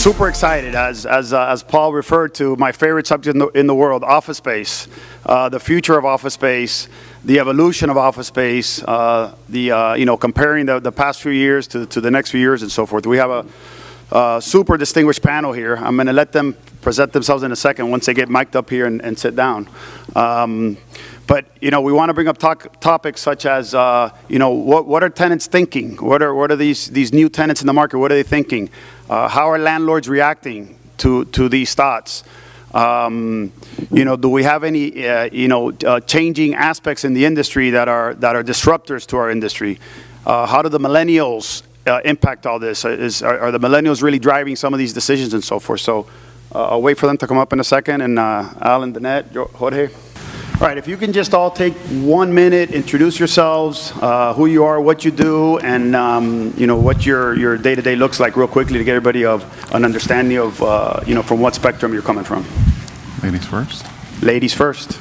Super excited, as Paul referred to, my favorite subject in the world, office space, the future of office space, the evolution of office space, comparing the past few years to the next few years and so forth. We have a super distinguished panel here. I'm going to let them present themselves in a second once they get mic'd up here and sit down. But we want to bring up topics such as what are tenants thinking? What are these new tenants in the market? What are they thinking? How are landlords reacting to these thoughts? Do we have any changing aspects in the industry that are disruptors to our industry? How do the millennials impact all this? Are the millennials really driving some of these decisions and so forth? So I'll wait for them to come up in a second. And Alan, Danet, Jorge. All right, if you can just all take 1 minute, introduce yourselves, who you are, what you do, and what your day-to-day looks like real quickly to get everybody an understanding of from what spectrum you're coming from. Ladies first. Ladies first.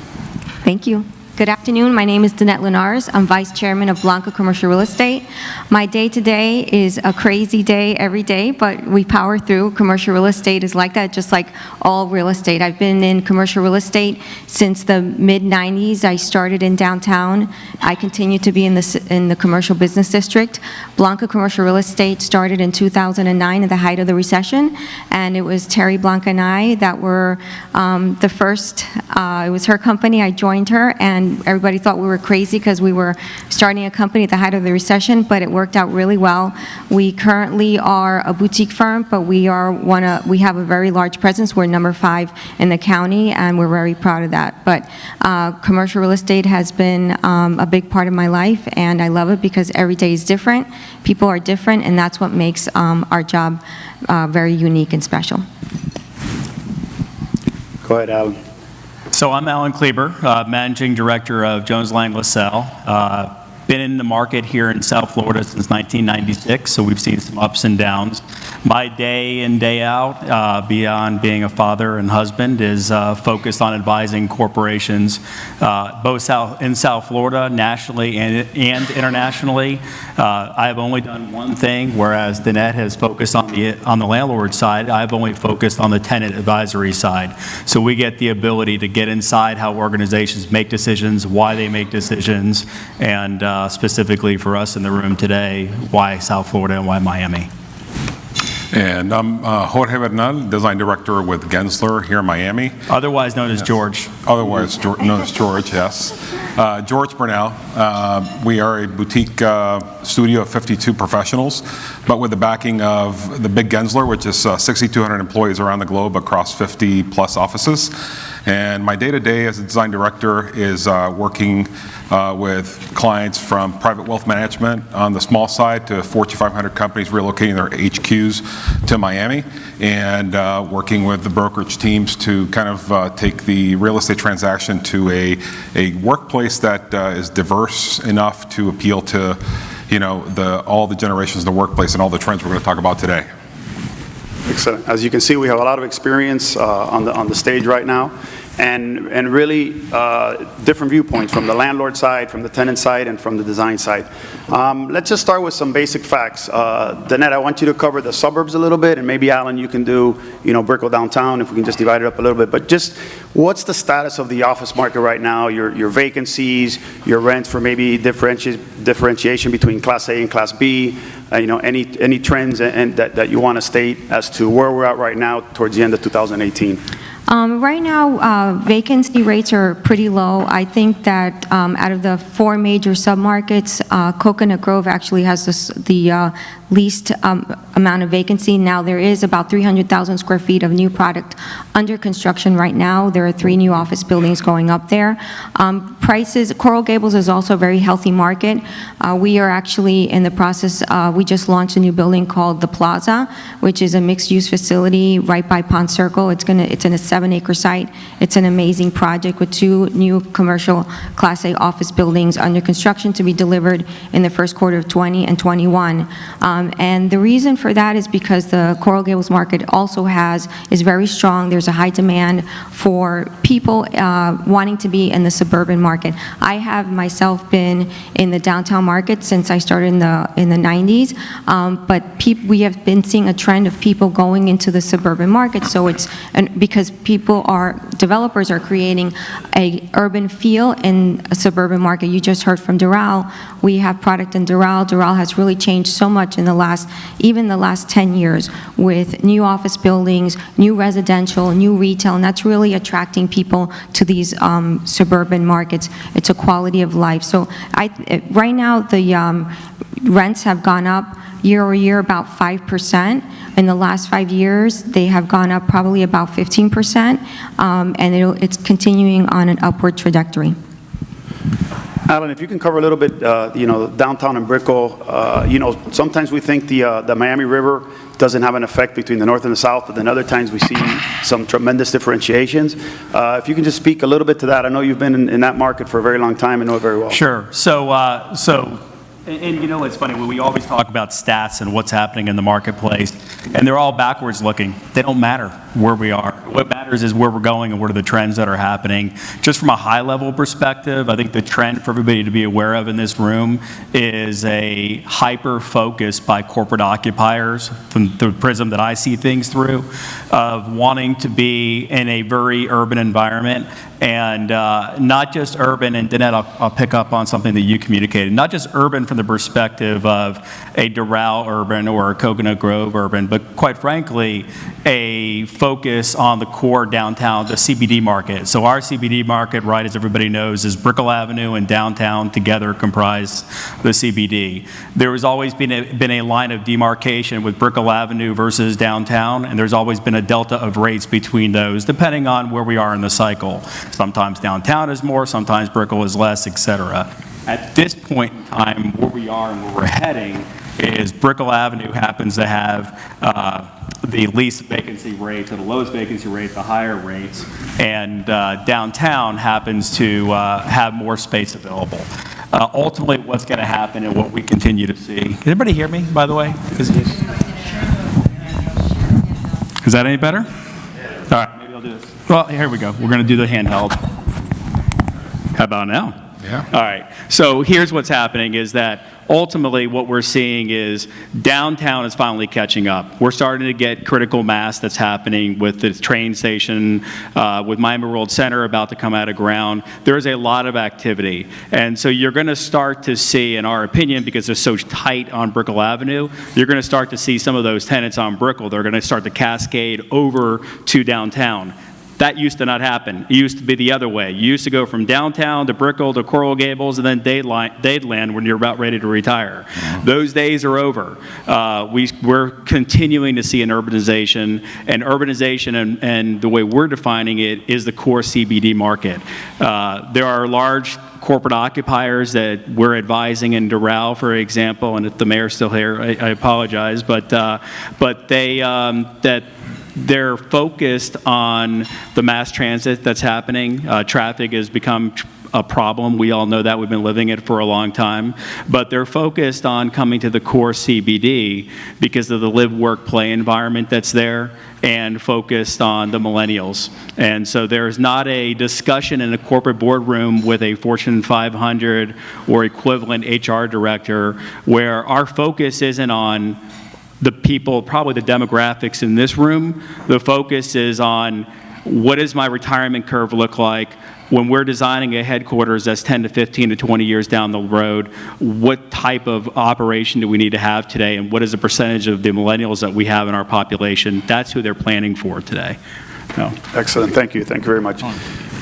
Thank you. Good afternoon. My name is Danet Linares. I'm Vice Chairman of Blanca Commercial Real Estate. My day-to-day is a crazy day every day, but we power through. Commercial real estate is like that, just like all real estate. I've been in commercial real estate since the mid-90s. I started in downtown. I continue to be in the commercial business district. Blanca Commercial Real Estate started in 2009 at the height of the recession, and it was Terry Blanca and I that were the first. It was her company. I joined her, and everybody thought we were crazy because we were starting a company at the height of the recession, but it worked out really well. We currently are a boutique firm, but we have a very large presence. We're number 5 in the county, and we're very proud of that. But commercial real estate has been a big part of my life, and I love it because every day is different. People are different, and that's what makes our job very unique and special. Go ahead, Alan. So I'm Alan Kleber, Managing Director of Jones Lang LaSalle. Been in the market here in South Florida since 1996, so we've seen some ups and downs. My day in, day out, beyond being a father and husband, is focused on advising corporations, both in South Florida, nationally and internationally. I have only done one thing, whereas Danet has focused on the landlord side. I've only focused on the tenant advisory side. So we get the ability to get inside how organizations make decisions, why they make decisions, and specifically for us in the room today, why South Florida and why Miami. And I'm Jorge Bernal, Design Director with Gensler here in Miami. Otherwise known as George. Otherwise known as George, yes. Jorge Bernal. We are a boutique studio of 52 professionals, but with the backing of the big Gensler, which is 6,200 employees around the globe across 50 plus offices. And my day-to-day as a design director is working with clients from private wealth management on the small side to Fortune 500 companies relocating their HQs to Miami, and working with the brokerage teams to kind of take the real estate transaction to a workplace that is diverse enough to appeal to all the generations in the workplace and all the trends we're going to talk about today. Excellent. As you can see, we have a lot of experience on the stage right now, and really different viewpoints from the landlord side, from the tenant side, and from the design side. Let's just start with some basic facts. Danet, I want you to cover the suburbs a little bit, and maybe Alan, you can do Brickell downtown, if we can just divide it up a little bit. But just what's the status of the office market right now? Your vacancies, your rents for maybe differentiation between Class A and Class B. Any trends and that you want to state as to where we're at right now towards the end of 2018? Right now, vacancy rates are pretty low. I think that out of the 4 major submarkets, Coconut Grove actually has the least amount of vacancy. Now there is about 300,000 square feet of new product under construction right now. There are 3 new office buildings going up there. Prices, Coral Gables is also a very healthy market. We are actually in the process, we just launched a new building called The Plaza, which is a mixed-use facility right by Pond Circle. It's in a 7 7-acre site. It's an amazing project with 2 new commercial Class A office buildings under construction to be delivered in the first quarter of 20 and 21. And the reason for that is because the Coral Gables market also is very strong. There's a high demand for people wanting to be in the suburban market. I have myself been in the downtown market since I started in the 90s, but we have been seeing a trend of people going into the suburban market. So because developers are creating a urban feel in a suburban market. You just heard from Doral. We have product in Doral. Doral has really changed so much in the last 10 years with new office buildings, new residential, new retail, and that's really attracting people to these suburban markets. It's a quality of life. So right now the rents have gone up year-over-year about 5%. In the last 5 years, they have gone up probably about 15%, and it's continuing on an upward trajectory. Alan, if you can cover a little bit, downtown and Brickell. Sometimes we think the Miami River doesn't have an effect between the north and the south, but then other times we see some tremendous differentiations. If you can just speak a little bit to that. I know you've been in that market for a very long time and know it very well. Sure. And it's funny, we always talk about stats and what's happening in the marketplace, and they're all backwards looking. They don't matter where we are. What matters is where we're going and what are the trends that are happening. Just from a high level perspective, I think the trend for everybody to be aware of in this room is a hyper focus by corporate occupiers from the prism that I see things through of wanting to be in a very urban environment, and not just urban, and Danet, I'll pick up on something that you communicated, not just urban from the perspective of a Doral urban or a Coconut Grove urban, but quite frankly, a focus on the core downtown, the CBD market. So our CBD market, right, as everybody knows, is Brickell Avenue and downtown together comprise the CBD. There has always been a line of demarcation with Brickell Avenue versus downtown, and there's always been a delta of rates between those, depending on where we are in the cycle. Sometimes downtown is more, sometimes Brickell is less, et cetera. At this point in time, where we are and where we're heading is Brickell Avenue happens to have the least vacancy rates, or the lowest vacancy rate, the higher rates, and downtown happens to have more space available. Ultimately, what's going to happen and what we continue to see. Can everybody hear me, by the way? Is that any better? All right, maybe I'll do this. Well, here we go. We're going to do the handheld. How about now? Yeah. All right. So here's what's happening is that ultimately what we're seeing is downtown is finally catching up. We're starting to get critical mass that's happening with the train station, with Miami World Center about to come out of ground. There's a lot of activity. And so you're going to start to see, in our opinion, because they're so tight on Brickell Avenue, you're going to start to see some of those tenants on Brickell. They're going to start to cascade over to downtown. That used to not happen. It used to be the other way. You used to go from downtown to Brickell to Coral Gables and then Dadeland when you're about ready to retire. Those days are over. We're continuing to see an urbanization, and the way we're defining it is the core CBD market. There are large corporate occupiers that we're advising in Doral, for example, and if the mayor's still here, I apologize, but they're focused on the mass transit that's happening. Traffic has become a problem. We all know that. We've been living it for a long time. But they're focused on coming to the core CBD because of the live, work, play environment that's there, and focused on the millennials. And so there's not a discussion in a corporate boardroom with a Fortune 500 or equivalent HR director where our focus isn't on the people, probably the demographics in this room. The focus is on what does my retirement curve look like when we're designing a headquarters that's 10 to 15 to 20 years down the road. What type of operation do we need to have today, and what is the percentage of the millennials that we have in our population? That's who they're planning for today. Excellent. Thank you. Thank you very much.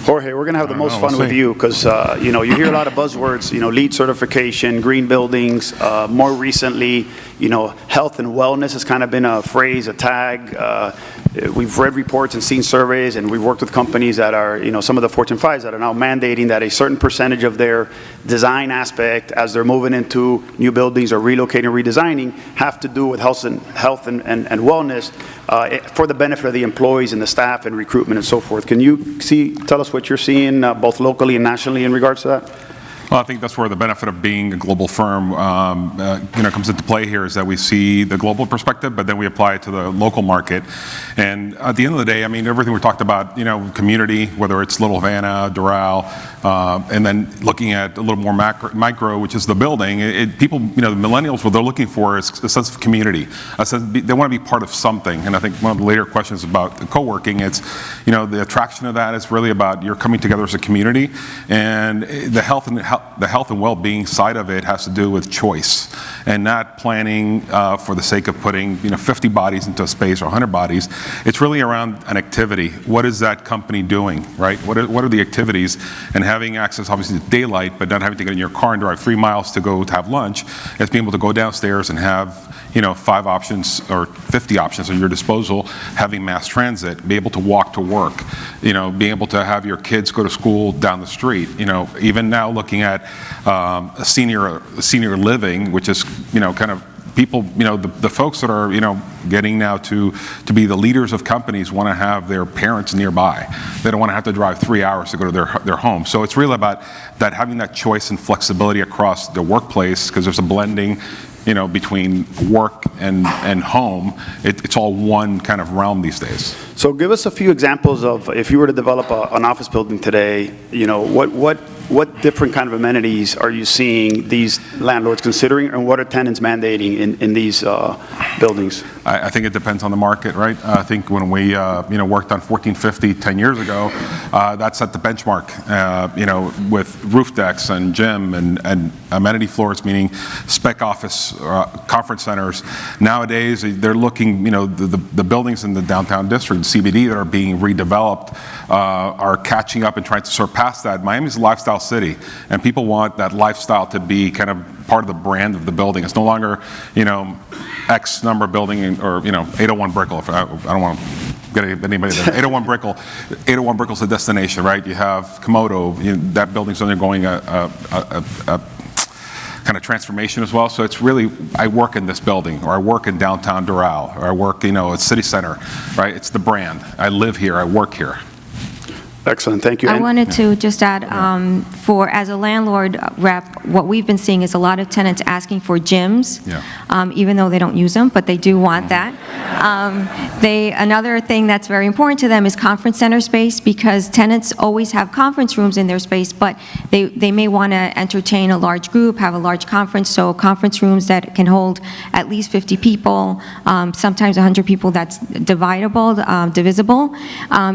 Jorge, we're going to have the most we'll fun with see. you because, you hear a lot of buzzwords, LEED certification, green buildings. More recently, health and wellness has kind of been a phrase, a tag. We've read reports and seen surveys, and we've worked with companies that are, some of the Fortune 5s that are now mandating that a certain percentage of their design aspect as they're moving into new buildings or relocating, redesigning, have to do with health and wellness for the benefit of the employees and the staff and recruitment and so forth. Can you tell us what you're seeing both locally and nationally in regards to that? Well, I think that's where the benefit of being a global firm comes into play here, is that we see the global perspective, but then we apply it to the local market. And at the end of the day, I mean, everything we talked about, community, whether it's Little Havana, Doral, and then looking at a little more micro, which is the building. People, the millennials, what they're looking for is a sense of community. They want to be part of something. And I think one of the later questions about co-working, it's, the attraction of that is really about you're coming together as a community, and the health and well-being side of it has to do with choice and not planning for the sake of putting 50 bodies into a space or 100 bodies. It's really around an activity. What is that company doing, right? What are the activities? And having access, obviously, to daylight, but not having to get in your car and drive 3 miles to go to have lunch, is being able to go downstairs and have 5 options or 50 options at your disposal, having mass transit, be able to walk to work, being able to have your kids go to school down the street. Even now looking at senior living, which is kind of people, the folks that are getting now to be the leaders of companies want to have their parents nearby. They don't want to have to drive 3 hours to go to their home. So it's really about that, having that choice and flexibility across the workplace, because there's a blending between work and home. It's all one kind of realm these days. So give us a few examples of, if you were to develop an office building today, what different kind of amenities are you seeing these landlords considering, and what are tenants mandating in these buildings? I think it depends on the market, right? I think when we worked on 1450 10 years ago, that set the benchmark, with roof decks and gym and amenity floors, meaning spec office conference centers. Nowadays, they're looking, the buildings in the downtown district, CBD, that are being redeveloped are catching up and trying to surpass that. Miami's a lifestyle city, and people want that lifestyle to be kind of part of the brand of the building. It's no longer, X number building or 801 Brickell. If I don't want to get anybody there. 801 Brickell. 801 Brickell's a destination, right? You have Komodo. That building's undergoing a kind of transformation as well. So it's really, I work in this building, or I work in downtown Doral, or I work, at City Center, right? It's the brand. I live here. I work here. Excellent, thank you. I wanted to just add, as a landlord rep, what we've been seeing is a lot of tenants asking for gyms, even though they don't use them, but they do want that. Another thing that's very important to them is conference center space, because tenants always have conference rooms in their space, but they may want to entertain a large group, have a large conference, so conference rooms that can hold at least 50 people, sometimes 100 people, that's divisible,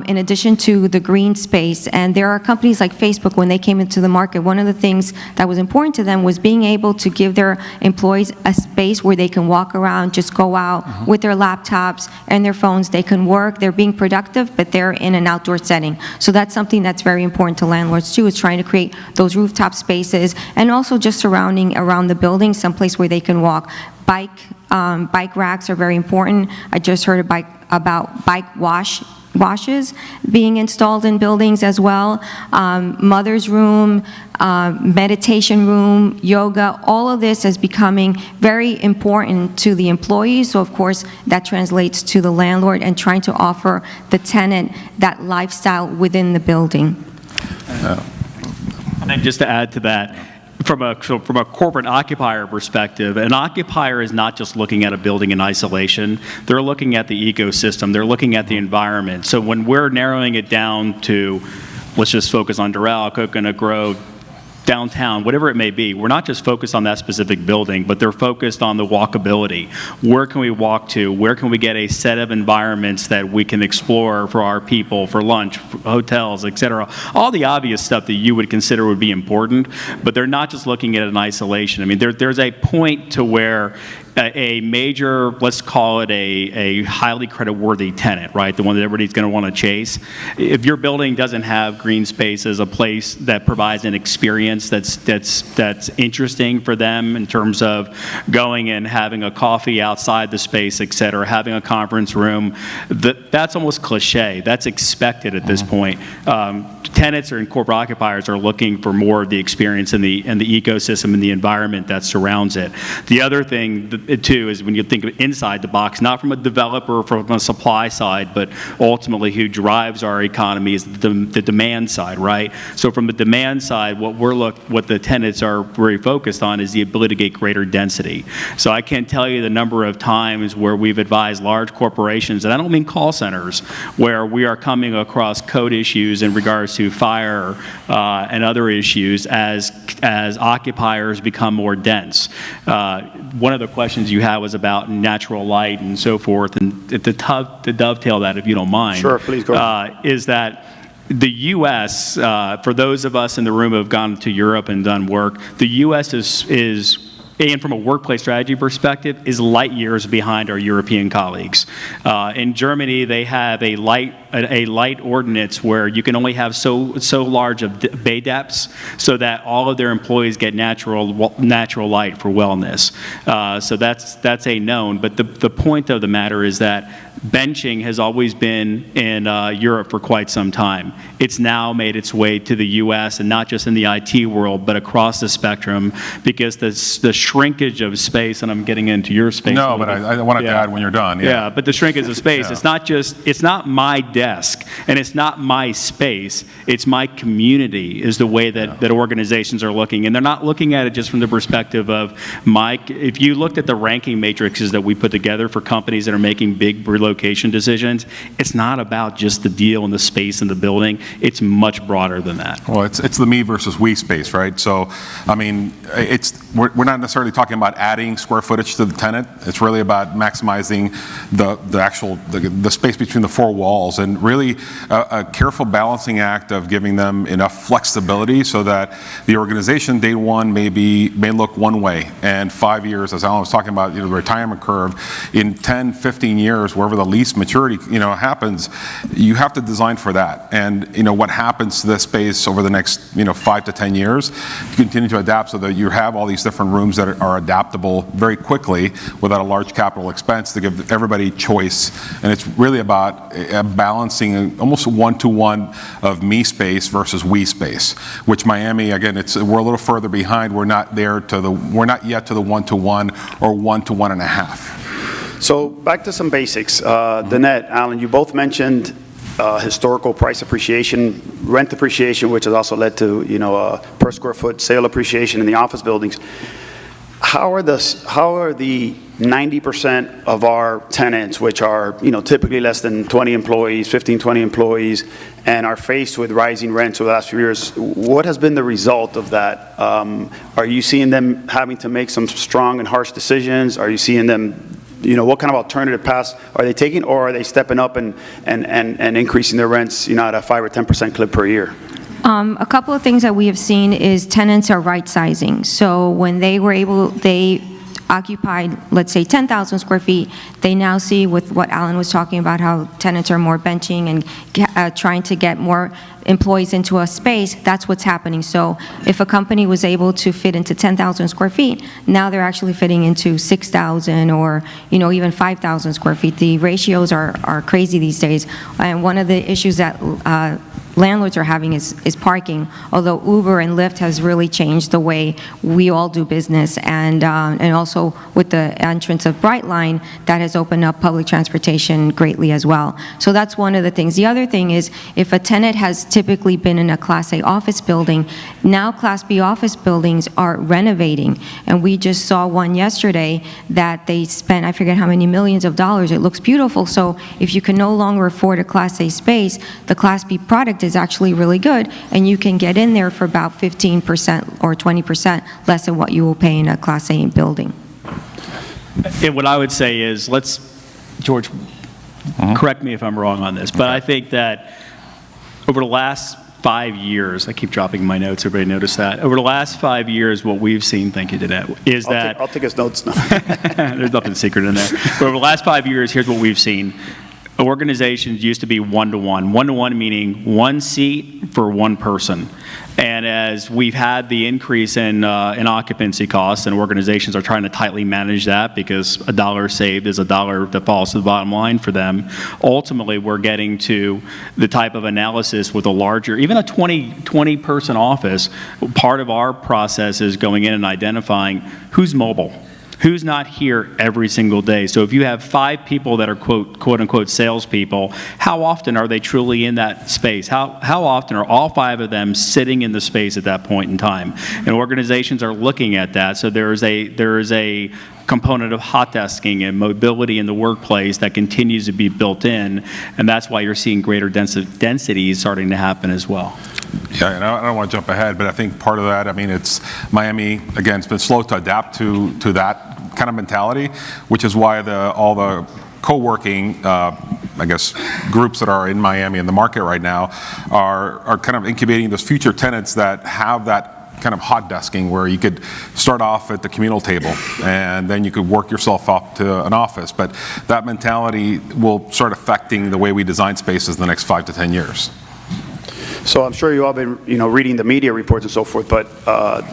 in addition to the green space. And there are companies like Facebook, when they came into the market, one of the things that was important to them was being able to give their employees a space where they can walk around, just go out with their laptops and their phones. They can work, they're being productive, but they're in an outdoor setting. So that's something that's very important to landlords too, is trying to create those rooftop spaces, and also just surrounding around the building, someplace where they can walk. Bike racks are very important. I just heard about bike washes being installed in buildings as well. Mother's room, meditation room, yoga, all of this is becoming very important to the employees. So of course that translates to the landlord, and trying to offer the tenant that lifestyle within the building. And just to add to that, from a corporate occupier perspective, an occupier is not just looking at a building in isolation. They're looking at the ecosystem. They're looking at the environment. So when we're narrowing it down to, let's just focus on Doral, Coconut Grove, downtown, whatever it may be, we're not just focused on that specific building, but they're focused on the walkability. Where can we walk to? Where can we get a set of environments that we can explore for our people, for lunch, for hotels, et cetera? All the obvious stuff that you would consider would be important, but they're not just looking at it in isolation. I mean, there's a point to where a major, let's call it a highly creditworthy tenant, right? The one that everybody's going to want to chase. If your building doesn't have green space as a place that provides an experience that's interesting for them in terms of going and having a coffee outside the space, et cetera, having a conference room, that's almost cliche. That's expected at this point. Tenants and corporate occupiers are looking for more of the experience in the ecosystem and the environment that surrounds it. The other thing, too, is when you think of inside the box, not from a developer, from a supply side, but ultimately who drives our economy is the demand side, right? So from the demand side, what the tenants are very focused on is the ability to get greater density. So I can't tell you the number of times where we've advised large corporations, and I don't mean call centers, where we are coming across code issues in regards to fire and other issues as occupiers become more dense. One of the questions you had was about natural light and so forth, and to dovetail that, if you don't mind, Sure, please go ahead. Is that the U.S., for those of us in the room who have gone to Europe and done work, the U.S. is and from a workplace strategy perspective, is light years behind our European colleagues. In Germany, they have a light ordinance where you can only have so large of bay depths so that all of their employees get natural light for wellness. So that's a known. But the point of the matter is that benching has always been in Europe for quite some time. It's now made its way to the U.S., and not just in the IT world, but across the spectrum, because the shrinkage of space, and I'm getting into your space. No, but I wanted to add when you're done. Yeah, but the shrinkage of space, Yeah. it's not my desk, and it's not my space, it's my community is the way that organizations are looking. And they're not looking at it just from the perspective of if you looked at the ranking matrices that we put together for companies that are making big relocation decisions, it's not about just the deal and the space in the building. It's much broader than that. Well, it's the me versus we space, right? So, I mean, we're not necessarily talking about adding square footage to the tenant. It's really about maximizing the space between the four walls, and really a careful balancing act of giving them enough flexibility so that the organization day one may look one way, and 5 years, as Alan was talking about, the retirement curve, in 10, 15 years, wherever the lease maturity happens, you have to design for that. And what happens to this space over the next 5 to 10 years, you continue to adapt so that you have all these different rooms that are adaptable very quickly without a large capital expense to give everybody choice. And it's really about balancing almost one-to-one of me space versus we space, which Miami, again, we're a little further behind. We're not yet to the one-to-one or one-to-one and a half. So back to some basics. Danet, Alan, you both mentioned historical price appreciation, rent appreciation, which has also led to per square foot sale appreciation in the office buildings. How are the 90% of our tenants, which are typically less than 20 employees, 15, 20 employees, and are faced with rising rents over the last few years, what has been the result of that? Are you seeing them having to make some strong and harsh decisions? Are you seeing them what kind of alternative paths are they taking, or are they stepping up and increasing their rents, at a 5 or 10% clip per year? A couple of things that we have seen is tenants are right sizing. So when they occupied, let's say, 10,000 square feet, they now see with what Alan was talking about, how tenants are more benching and trying to get more employees into a space. That's what's happening. So if a company was able to fit into 10,000 square feet, now they're actually fitting into 6,000 or even 5,000 square feet. The ratios are crazy these days. And one of the issues that landlords are having is parking, although Uber and Lyft has really changed the way we all do business, and also with the entrance of Brightline, that has opened up public transportation greatly as well. So that's one of the things. The other thing is, if a tenant has typically been in a Class A office building, now Class B office buildings are renovating, and we just saw one yesterday that they spent, I forget how many millions of dollars. It looks beautiful. So if you can no longer afford a Class A space, the Class B product is actually really good, and you can get in there for about 15% or 20% less than what you will pay in a Class A building. And what I would say is, George, correct me if I'm wrong on this, but I think that over the last 5 years, I keep dropping my notes, everybody notice that. Over the last 5 years, what we've seen, thank you, Danet, is that... I'll take his notes now. There's nothing secret in there. But over the last 5 years, here's what we've seen. Organizations used to be one-to-one. One-to-one meaning one seat for one person. And as we've had the increase in occupancy costs, and organizations are trying to tightly manage that because a dollar saved is a dollar that falls to the bottom line for them, ultimately we're getting to the type of analysis with a larger, even a 20-person office. Part of our process is going in and identifying who's mobile. Who's not here every single day? So if you have 5 people that are quote unquote salespeople, how often are they truly in that space? How often are all 5 of them sitting in the space at that point in time? And organizations are looking at that. So there is a component of hot desking and mobility in the workplace that continues to be built in, and that's why you're seeing greater densities starting to happen as well. Yeah, and I don't want to jump ahead, but I think part of that, I mean, it's Miami, again, it's been slow to adapt to that kind of mentality, which is why all the co-working, I guess, groups that are in Miami in the market right now are kind of incubating those future tenants that have that kind of hot desking where you could start off at the communal table and then you could work yourself up to an office. But that mentality will start affecting the way we design spaces in the next 5 to 10 years. So I'm sure you all been, reading the media reports and so forth, but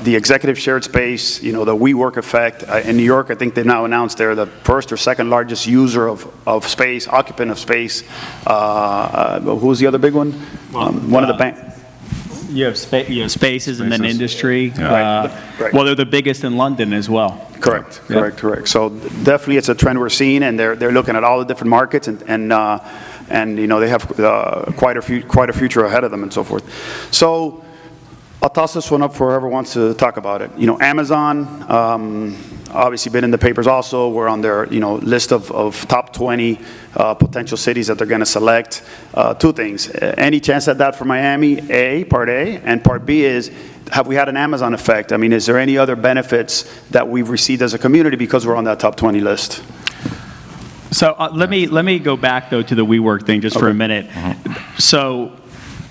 the executive shared space, the WeWork effect, in New York, I think they've now announced they're the first or second largest user of space, occupant of space. Who was the other big one? One of the bank. You have spaces and then industry. Right. Well, they're the biggest in London as well. Correct. So definitely it's a trend we're seeing, and they're looking at all the different markets, and they have quite a future ahead of them and so forth. So I'll toss this one up for whoever wants to talk about it. Amazon, obviously been in the papers also. We're on their list of top 20 potential cities that they're going to select. 2 things. Any chance at that for Miami, part A, and part B is, have we had an Amazon effect? I mean, is there any other benefits that we've received as a community because we're on that top 20 list? So let me go back though to the WeWork thing just for a minute. So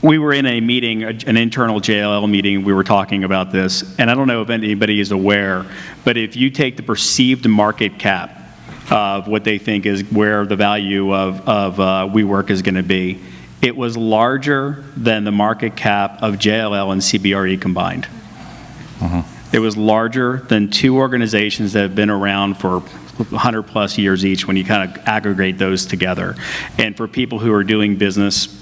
we were in a meeting, an internal JLL meeting, we were talking about this, and I don't know if anybody is aware, but if you take the perceived market cap of what they think is where the value of WeWork is going to be, it was larger than the market cap of JLL and CBRE combined. It was larger than 2 organizations that have been around for 100 plus years each when you kind of aggregate those together. And for people who are doing business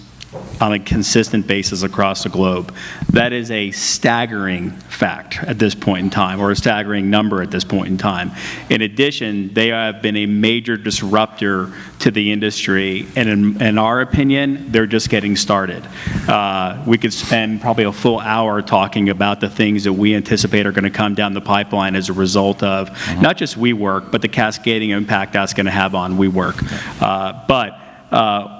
on a consistent basis across the globe, that is a staggering fact at this point in time, or a staggering number at this point in time. In addition, they have been a major disruptor to the industry, and in our opinion, they're just getting started. We could spend probably a full hour talking about the things that we anticipate are going to come down the pipeline as a result of not just WeWork, but the cascading impact that's going to have on WeWork.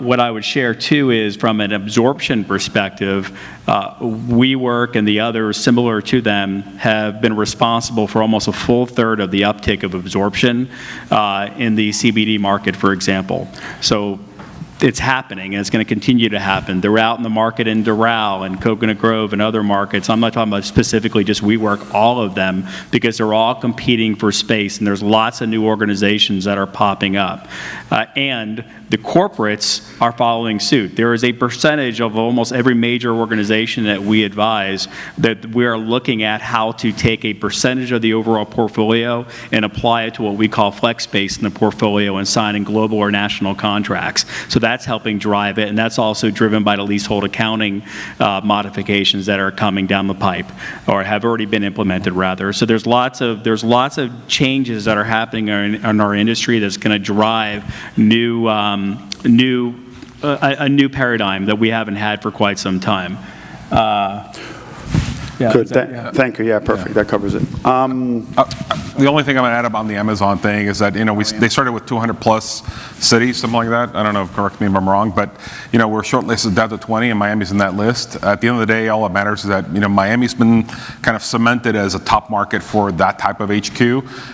What I would share too is from an absorption perspective, WeWork and the others similar to them have been responsible for almost a full third of the uptick of absorption in the CBD market, for example. So it's happening, and it's going to continue to happen. They're out in the market in Doral and Coconut Grove and other markets. I'm not talking about specifically just WeWork, all of them, because they're all competing for space, and there's lots of new organizations that are popping up. And the corporates are following suit. There is a percentage of almost every major organization that we advise that we are looking at how to take a percentage of the overall portfolio and apply it to what we call flex space in the portfolio and signing global or national contracts. So that's helping drive it, and that's also driven by the leasehold accounting modifications that are coming down the pipe, or have already been implemented rather. So there's lots of changes that are happening in our industry that's going to drive a new paradigm that we haven't had for quite some time. Good. Thank you. Yeah, perfect. That covers it. The only thing I'm going to add about the Amazon thing is that, they started with 200-plus cities, something like that. I don't know, correct me if I'm wrong, but, we're shortlisted down to 20, and Miami's in that list. At the end of the day, all that matters is that, Miami's been kind of cemented as a top market for that type of HQ,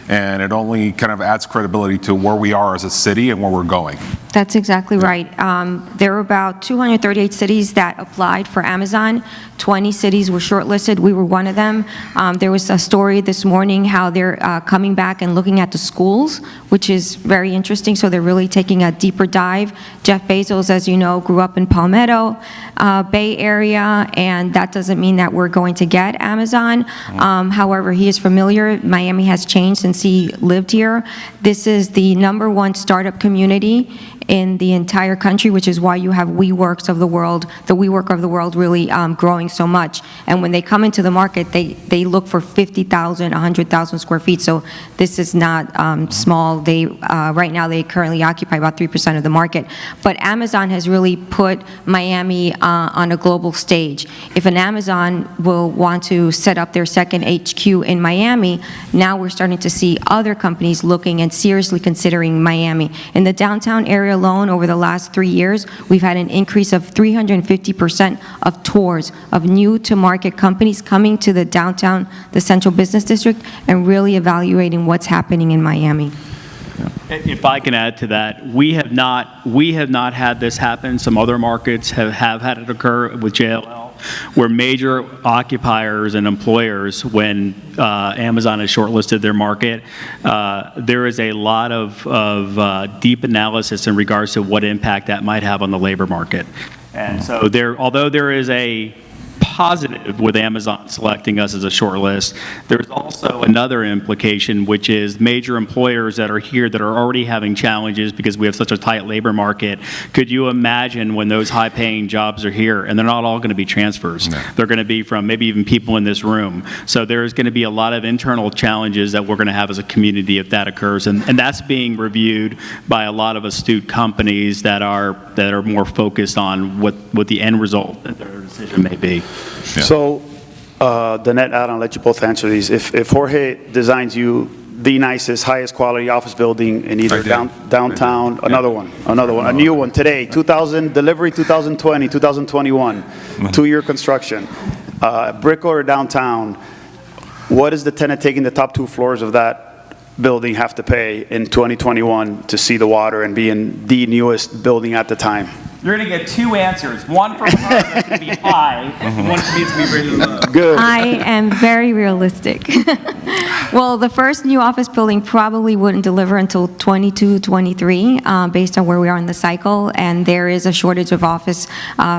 and it only kind of adds credibility to where we are as a city and where we're going. That's exactly right. There were about 238 cities that applied for Amazon. 20 cities were shortlisted. We were one of them. There was a story this morning how they're coming back and looking at the schools, which is very interesting. So they're really taking a deeper dive. Jeff Bezos, as you know, grew up in Palmetto Bay Area, and that doesn't mean that we're going to get Amazon. However, he is familiar. Miami has changed since he lived here. This is the #1 startup community in the entire country, which is why you have WeWork of the world really growing so much. And when they come into the market, they look for 50,000, 100,000 square feet. So this is not small. Right now they currently occupy about 3% of the market. But Amazon has really put Miami on a global stage. If an Amazon will want to set up their second HQ in Miami, now we're starting to see other companies looking and seriously considering Miami. In the downtown area alone, over the last 3 years, we've had an increase of 350% of tours of new-to-market companies coming to the downtown, the central business district, and really evaluating what's happening in Miami. If I can add to that, we have not had this happen. Some other markets have had it occur with JLL, where major occupiers and employers, when Amazon has shortlisted their market, there is a lot of deep analysis in regards to what impact that might have on the labor market. And so although there is a positive with Amazon selecting us as a shortlist, there's also another implication, which is major employers that are here that are already having challenges because we have such a tight labor market. Could you imagine when those high-paying jobs are here, and they're not all going to be transfers. No. They're going to be from maybe even people in this room. So there's going to be a lot of internal challenges that we're going to have as a community if that occurs, and that's being reviewed by a lot of astute companies that are more focused on what the end result of their decision may be. Yeah. So, Danet, Adam, I'll let you both answer these. If Jorge designs you the nicest, highest quality office building in either downtown, another one, a new one today, 2000 delivery, 2020, 2021, 2-year construction, brick or downtown, what is the tenant taking the top 2 floors of that building have to pay in 2021 to see the water and be in the newest building at the time? You're going to get 2 answers. One from her that's going to be high, one needs to be very low. Good. I am very realistic. Well, the first new office building probably wouldn't deliver until 22, 23, based on where we are in the cycle, and there is a shortage of office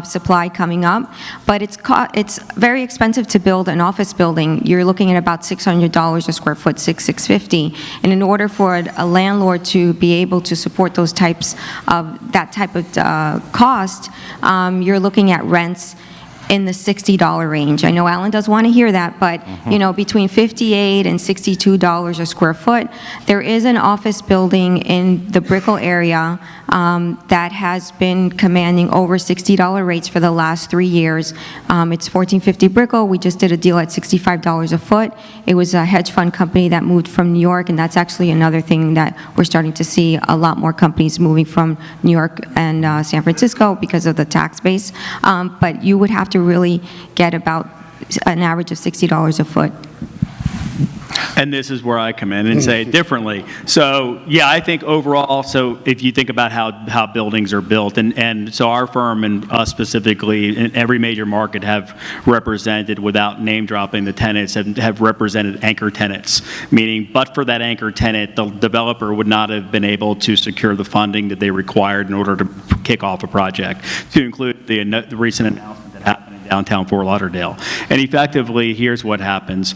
supply coming up. But it's very expensive to build an office building. You're looking at about $600 a square foot, $650. And in order for a landlord to be able to support that type of cost, you're looking at rents in the $60 range. I know Alan does want to hear that, but between $58 and $62 a square foot. There is an office building in the Brickell area that has been commanding over $60 rates for the last 3 years. It's 1450 Brickell. We just did a deal at $65 a foot. It was a hedge fund company that moved from New York, and that's actually another thing that we're starting to see a lot more companies moving from New York and San Francisco because of the tax base. But you would have to really get about an average of $60 a foot. And this is where I come in and say it differently. So, yeah, I think overall, so if you think about how buildings are built, and so our firm and us specifically in every major market have represented, without name dropping the tenants, have represented anchor tenants, meaning but for that anchor tenant, the developer would not have been able to secure the funding that they required in order to kick off a project, to include the recent announcement that happened downtown Fort Lauderdale. And effectively, here's what happens.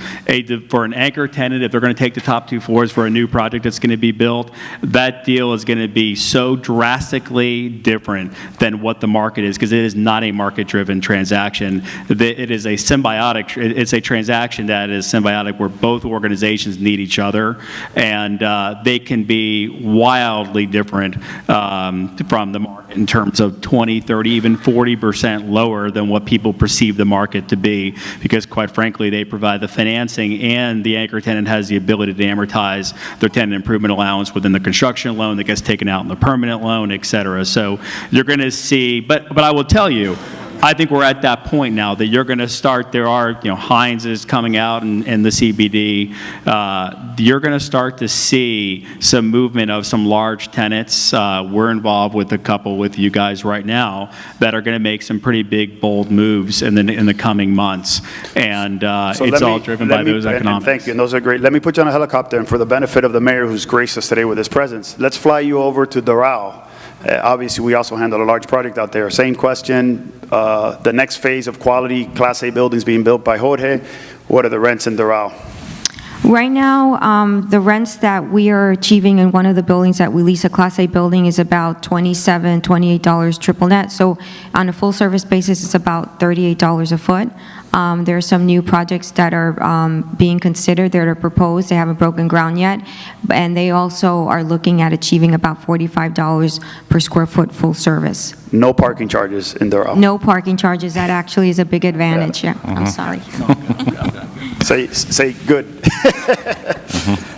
For an anchor tenant, if they're going to take the top 2 floors for a new project that's going to be built, that deal is going to be so drastically different than what the market is, because it is not a market-driven transaction. It is a symbiotic, it's a transaction that is symbiotic where both organizations need each other, and they can be wildly different from the market. in terms of 20, 30, even 40% lower than what people perceive the market to be, because quite frankly, they provide the financing and the anchor tenant has the ability to amortize their tenant improvement allowance within the construction loan that gets taken out in the permanent loan, et cetera. So you're going to see, but I will tell you, I think we're at that point now that you're going to start, there are, Heinz is coming out in the CBD. You're going to start to see some movement of some large tenants. We're involved with a couple with you guys right now that are going to make some pretty big, bold moves in the coming months. And So it's all driven by those and economics. thank you, and those are great. Let me put you on a helicopter, and for the benefit of the mayor who's graced us today with his presence, let's fly you over to Doral. Obviously, we also handle a large project out there. Same question, the next phase of quality Class A buildings being built by Jorge. What are the rents in Doral? Right now, the rents that we are achieving in one of the buildings that we lease, a Class A building, is about $27, $28 triple net. So on a full-service basis, it's about $38 a foot. There are some new projects that are being considered, that are proposed. They haven't broken ground yet. And they also are looking at achieving about $45 per square foot full service. No parking charges in Doral? No parking charges. That actually is a big advantage. Yeah, I'm sorry. Say good.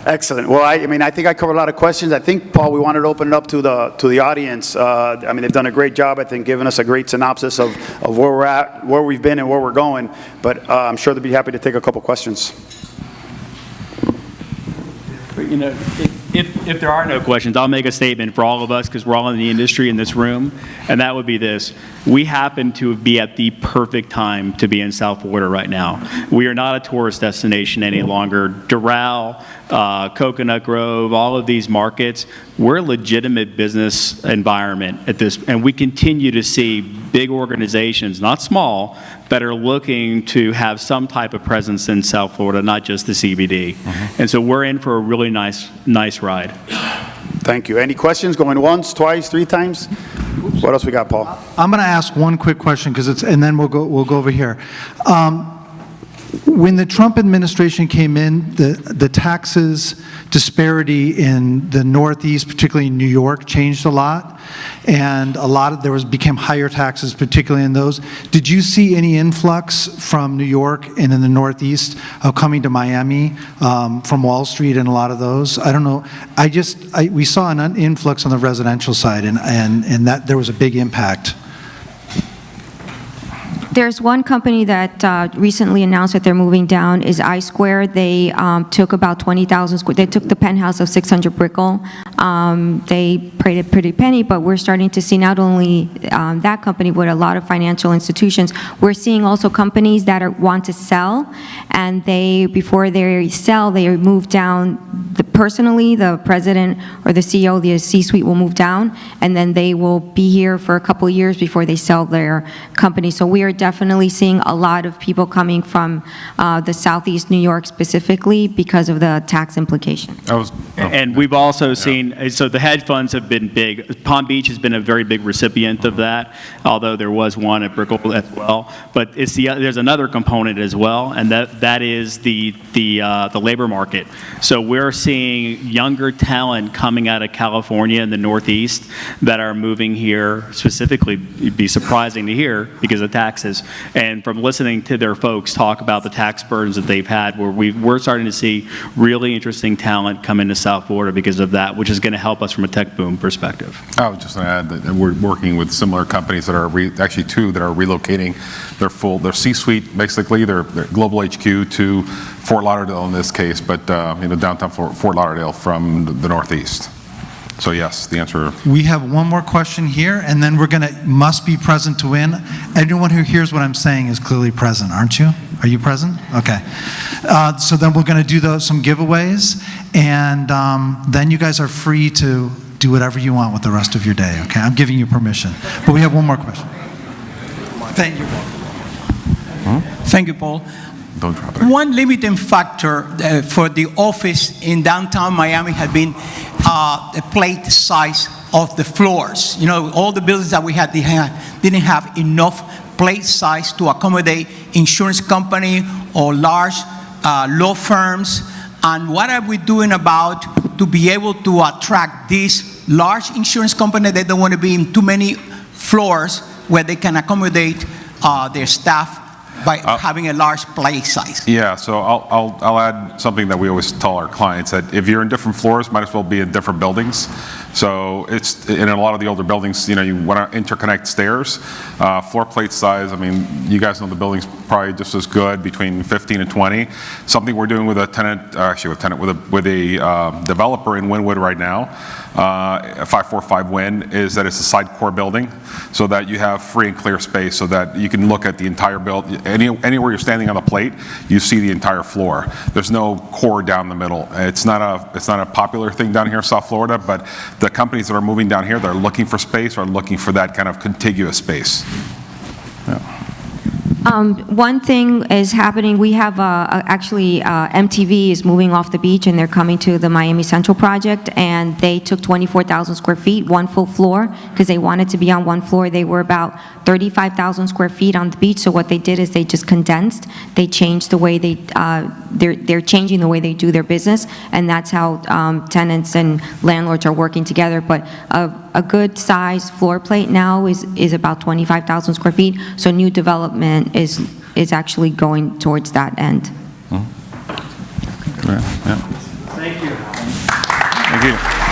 Excellent. Well, I think I covered a lot of questions. I think, Paul, we wanted to open it up to the audience. They've done a great job, I think, giving us a great synopsis of where we're at, where we've been, and where we're going. But I'm sure they'll be happy to take a couple questions. If there are no questions, I'll make a statement for all of us, because we're all in the industry in this room, and that would be this. We happen to be at the perfect time to be in South Florida right now. We are not a tourist destination any longer. Doral, Coconut Grove, all of these markets, we're a legitimate business environment at this, and we continue to see big organizations, not small, that are looking to have some type of presence in South Florida, not just the CBD. And so we're in for a really nice ride. Thank you. Any questions? Going once, twice, three times? What else we got, Paul? I'm going to ask one quick question, and then we'll go over here. When the Trump administration came in, the taxes disparity in the Northeast, particularly in New York, changed a lot, and became higher taxes, particularly in those. Did you see any influx from New York and in the Northeast of coming to Miami from Wall Street and a lot of those? I don't know. We saw an influx on the residential side, and that there was a big impact. There's one company that recently announced that they're moving down, is I-Square. They took about 20,000 square, they took the penthouse of 600 Brickell. They paid a pretty penny, but we're starting to see not only that company, but a lot of financial institutions. We're seeing also companies that want to sell, and before they sell, they move down. Personally, the president or the CEO, the C-suite will move down, and then they will be here for a couple of years before they sell their company. So we are definitely seeing a lot of people coming from the Southeast New York specifically because of the tax implication. And we've also seen, so the hedge funds have been big. Palm Beach has been a very big recipient of that, although there was one at Brickell as well. But there's another component as well, and that is the labor market. So we're seeing younger talent coming out of California and the Northeast that are moving here specifically. It'd be surprising to hear because of taxes. And from listening to their folks talk about the tax burdens that they've had, we're starting to see really interesting talent come into South Florida because of that, which is going to help us from a tech boom perspective. I was just going to add that we're working with similar companies that are actually two that are relocating their C-suite, basically their global HQ to Fort Lauderdale in this case, but downtown Fort Lauderdale from the Northeast. So yes, the answer. We have one more question here, and then must be present to win. Everyone who hears what I'm saying is clearly present, aren't you? Are you present? Okay. So then we're going to do some giveaways, and then you guys are free to do whatever you want with the rest of your day, okay? I'm giving you permission. But we have one more question. Thank you, Paul. Thank you, Paul. Don't drop it. One limiting factor for the office in downtown Miami had been the plate size of the floors. All the buildings that we had, didn't have enough plate size to accommodate insurance company or large law firms. And what are we doing about to be able to attract these large insurance company, they don't want to be in too many floors where they can accommodate their staff by having a large play size. Yeah, so I'll add something that we always tell our clients, that if you're in different floors, might as well be in different buildings. So it's, in a lot of the older buildings, you know, you want to interconnect stairs. Floor plate size, I mean, you guys know the building's probably just as good, between 15 and 20. Something we're doing with a tenant, with a developer in Wynwood right now, a 545 Wynn, is that it's a side core building, so that you have free and clear space, so that you can look at the entire building. Anywhere you're standing on the plate, you see the entire floor. There's no core down the middle. It's not a popular thing down here in South Florida, but the companies that are moving down here, they're looking for space, are looking for that kind of contiguous space. Yeah. One thing is happening, we have, actually, MTV is moving off the beach, and they're coming to the Miami Central project, and they took 24,000 square feet, one full floor, because they wanted to be on one floor. They were about 35,000 square feet on the beach, so what they did is they just condensed. They changed the way they're changing the way they do their business, and that's how tenants and landlords are working together. But a good size floor plate now is about 25,000 square feet, so new development is actually going towards that end. Yeah. Thank you. Thank you.